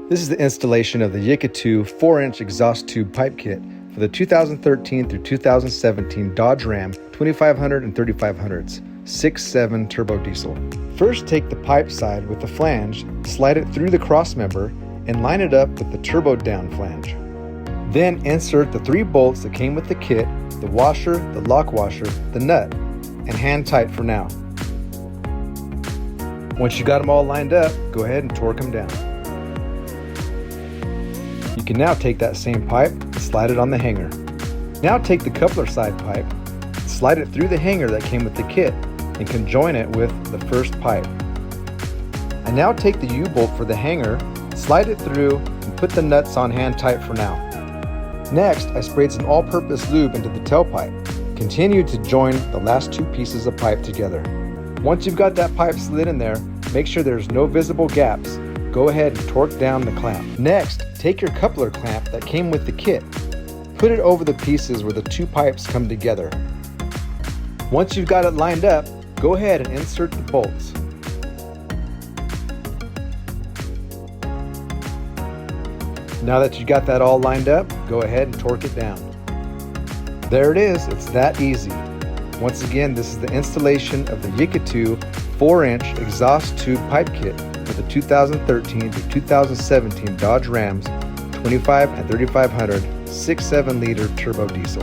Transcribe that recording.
This is the installation of the YiKatoo 4-inch exhaust tube pipe kit for the 2013 through 2017 Dodge Ram 2500 and 3500s 6.7 turbo diesel. First, take the pipe side with the flange, slide it through the cross member, and line it up with the turbo down flange. Then insert the 3 bolts that came with the kit, the washer, the lock washer, the nut, and hand tight for now. Once you got them all lined up, go ahead and torque them down. You can now take that same pipe and slide it on the hanger. Now take the coupler side pipe, slide it through the hanger that came with the kit, and conjoin it with the first pipe. I now take the U-bolt for the hanger, slide it through, and put the nuts on hand tight for now. Next, I sprayed some all-purpose lube into the tailpipe. Continue to join the last 2 pieces of pipe together. Once you've got that pipe slid in there, make sure there's no visible gaps. Go ahead and torque down the clamp. Next, take your coupler clamp that came with the kit. Put it over the pieces where the 2 pipes come together. Once you've got it lined up, go ahead and insert the bolts. Now that you got that all lined up, go ahead and torque it down. There it is, it's that easy. Once again, this is the installation of the YiKatoo 4-inch exhaust tube pipe kit for the 2013 to 2017 Dodge Rams 25 and 3500 6.7 liter turbo diesel.